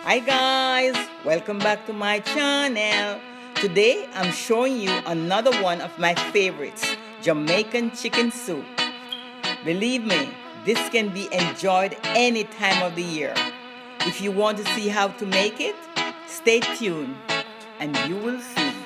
Hi guys, welcome back to my channel. Today I'm showing you another one of my favorites, Jamaican chicken soup. Believe me, this can be enjoyed any time of the year. If you want to see how to make it, stay tuned and you will see.